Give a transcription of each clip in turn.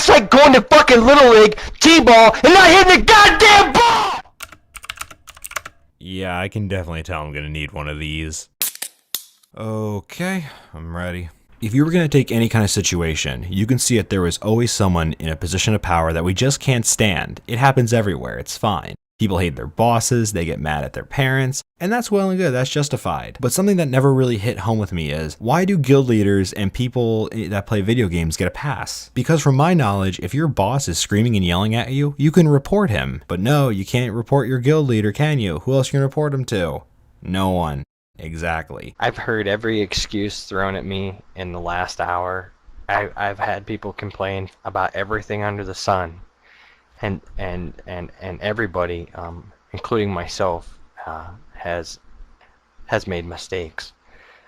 That's like going to fucking Little League, T-ball, and not hitting the goddamn ball! Yeah, I can definitely tell I'm gonna need one of these. Okay, I'm ready. If you were going to take any kind of situation, you can see that there is always someone in a position of power that we just can't stand. It happens everywhere, it's fine. People hate their bosses, they get mad at their parents, and that's well and good, that's justified. But something that never really hit home with me is, why do guild leaders and people that play video games get a pass? Because from my knowledge, if your boss is screaming and yelling at you, you can report him. But no, you can't report your guild leader, can you? Who else can you report him to? No one. Exactly. I've heard every excuse thrown at me in the last hour. I've had people complain about everything under the sun, and everybody, including myself, has made mistakes.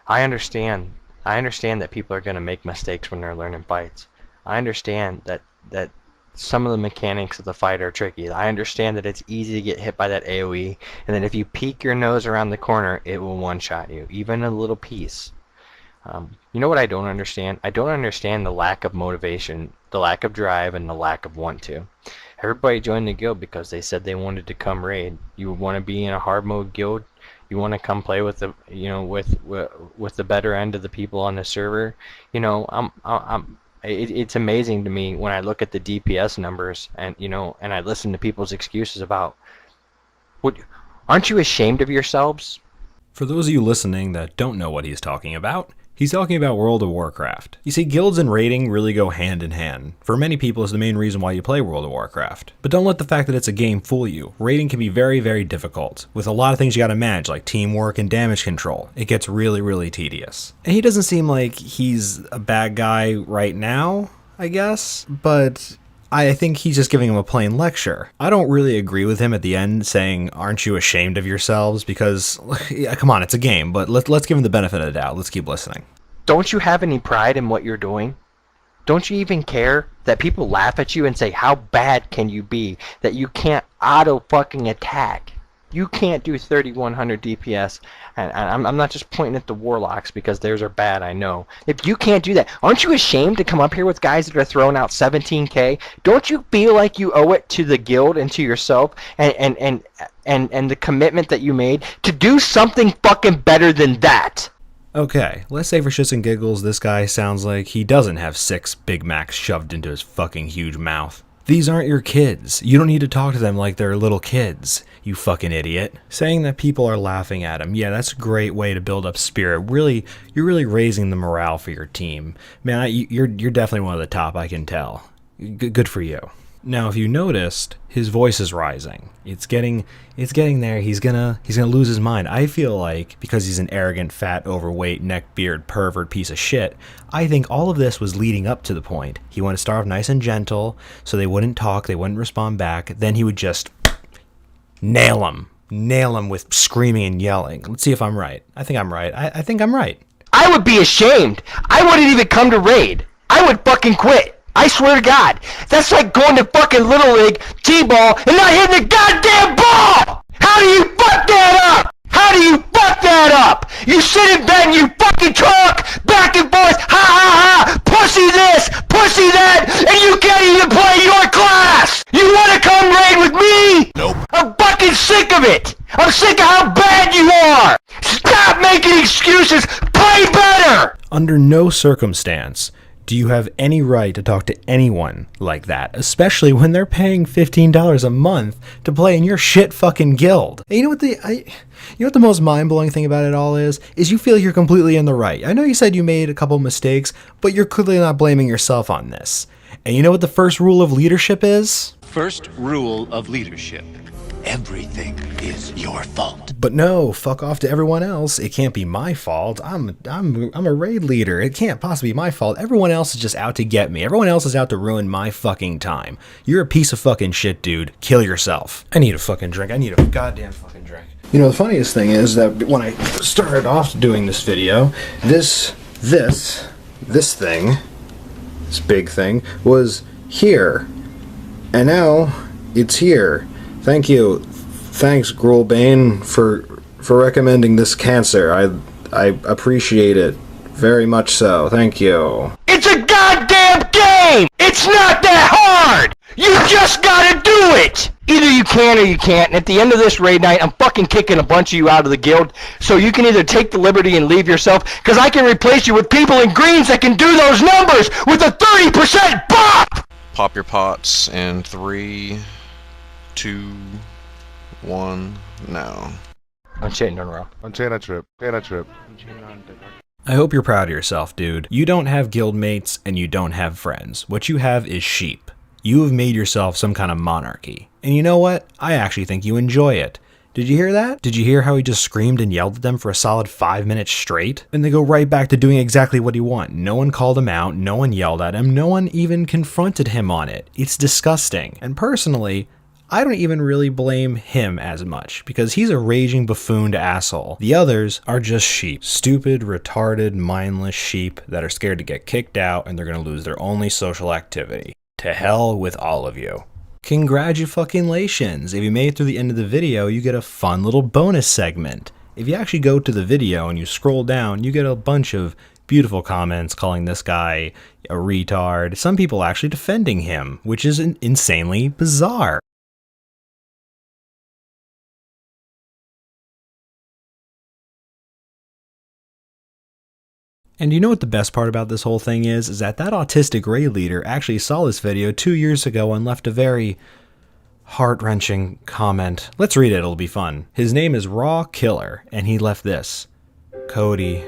I understand that people are going to make mistakes when they're learning fights. I understand that some of the mechanics of the fight are tricky. I understand that it's easy to get hit by that AoE, and that if you peek your nose around the corner, it will one-shot you, even a little piece. You know what I don't understand? I don't understand the lack of motivation, the lack of drive, and the lack of want to. Everybody joined the guild because they said they wanted to come raid. You want to be in a hard mode guild? You want to come play with the, with the better end of the people on the server? It's amazing to me when I look at the DPS numbers and I listen to people's excuses about aren't you ashamed of yourselves? For those of you listening that don't know what he's talking about World of Warcraft. You see, guilds and raiding really go hand in hand. For many people, it's the main reason why you play World of Warcraft. But don't let the fact that it's a game fool you. Raiding can be very, very difficult, with a lot of things you gotta manage, like teamwork and damage control. It gets really, really tedious. And he doesn't seem like he's a bad guy right now, I guess, but I think he's just giving him a plain lecture. I don't really agree with him at the end saying, aren't you ashamed of yourselves? Because, yeah, come on, it's a game, but let's give him the benefit of the doubt. Let's keep listening. Don't you have any pride in what you're doing? Don't you even care that people laugh at you and say, how bad can you be that you can't auto-fucking attack? You can't do 3100 DPS, and I'm not just pointing at the warlocks because theirs are bad, I know. If you can't do that, aren't you ashamed to come up here with guys that are throwing out 17k? Don't you feel like you owe it to the guild and to yourself and the commitment that you made to do something fucking better than that? Okay, let's say for shits and giggles this guy sounds like he doesn't have 6 Big Macs shoved into his fucking huge mouth. These aren't your kids. You don't need to talk to them like they're little kids, you fucking idiot. Saying that people are laughing at him, yeah, that's a great way to build up spirit. You're really raising the morale for your team. Man, you're definitely one of the top, I can tell. Good for you. Now, if you noticed, his voice is rising. It's getting there. He's gonna lose his mind. I feel like, because he's an arrogant, fat, overweight, neckbeard, pervert piece of shit, I think all of this was leading up to the point. He wanted to start off nice and gentle, so they wouldn't talk, they wouldn't respond back, then he would just nail him with screaming and yelling. Let's see if I'm right. I think I'm right. I think I'm right. I would be ashamed. I wouldn't even come to raid. I would fucking quit. I swear to God, that's like going to fucking Little League, T-ball, and not hitting the goddamn ball! How do you fuck that up? How do you fuck that up? You sit in bed and you fucking talk back and forth, ha ha ha, pussy this, pussy that, and you can't even play your class! You wanna come raid with me? Nope. I'm fucking sick of it! I'm sick of how bad you are! Stop making excuses, play better! Under no circumstance do you have any right to talk to anyone like that, especially when they're paying $15 a month to play in your shit fucking guild? And you know what the most mind-blowing thing about it all is you feel you're completely in the right. I know you said you made a couple mistakes, but you're clearly not blaming yourself on this. And you know what the first rule of leadership is? First rule of leadership: everything is your fault. But no, fuck off to everyone else. It can't be my fault. I'm a raid leader. It can't possibly be my fault. Everyone else is just out to get me. Everyone else is out to ruin my fucking time. You're a piece of fucking shit, dude. Kill yourself. I need a fucking drink. I need a goddamn fucking drink. You know, the funniest thing is that when I started off doing this video, this thing, this big thing, was here. And now it's here. Thank you. Thanks, Gruelbane, for recommending this cancer. I appreciate it very much so. Thank you. It's a goddamn game! It's not that hard! You just gotta do it! Either you can or you can't, and at the end of this raid night, I'm fucking kicking a bunch of you out of the guild, so you can either take the liberty and leave yourself, because I can replace you with people in greens that can do those numbers with a 30% bop! Pop your pots in 3, 2, 1, now. Unchained, turn around. Unchain that trip. Chain that trip. I hope you're proud of yourself, dude. You don't have guildmates and you don't have friends. What you have is sheep. You have made yourself some kind of monarchy. And you know what? I actually think you enjoy it. Did you hear that? Did you hear how he just screamed and yelled at them for a solid 5 minutes straight? And they go right back to doing exactly what he wants. No one called him out, no one yelled at him, no one even confronted him on it. It's disgusting. And personally, I don't even really blame him as much, because he's a raging buffooned asshole. The others are just sheep. Stupid, retarded, mindless sheep that are scared to get kicked out and they're gonna lose their only social activity. To hell with all of you. Congratulations! If you made it through the end of the video, you get a fun little bonus segment. If you actually go to the video and you scroll down, you get a bunch of beautiful comments calling this guy a retard. Some people actually defending him, which is insanely bizarre. And you know what the best part about this whole thing is that autistic raid leader actually saw this video 2 years ago and left a very heart-wrenching comment. Let's read it, it'll be fun. His name is Raw Killer, and he left this. Cody,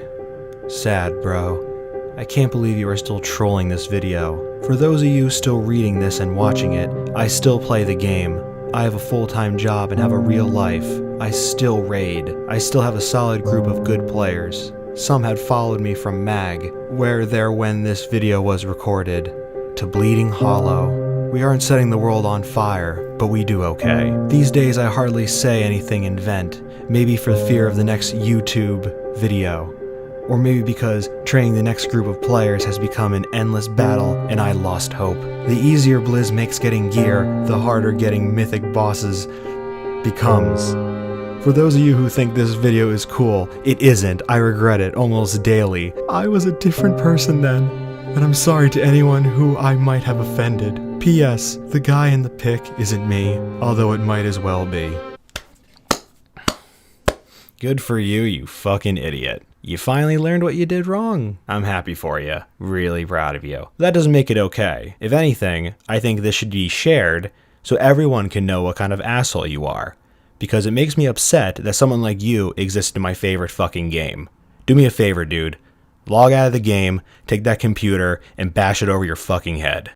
sad bro. I can't believe you are still trolling this video. For those of you still reading this and watching it, I still play the game. I have a full-time job and have a real life. I still raid. I still have a solid group of good players. Some had followed me from Mag, where there when this video was recorded, to Bleeding Hollow. We aren't setting the world on fire, but we do okay. These days I hardly say anything in vent, maybe for fear of the next YouTube video. Or maybe because training the next group of players has become an endless battle and I lost hope. The easier Blizz makes getting gear, the harder getting mythic bosses becomes. For those of you who think this video is cool, it isn't. I regret it almost daily. I was a different person then, and I'm sorry to anyone who I might have offended. P.S. The guy in the pic isn't me, although it might as well be. Good for you, you fucking idiot. You finally learned what you did wrong. I'm happy for you. Really proud of you. That doesn't make it okay. If anything, I think this should be shared so everyone can know what kind of asshole you are. Because it makes me upset that someone like you exists in my favorite fucking game. Do me a favor, dude. Log out of the game, take that computer, and bash it over your fucking head.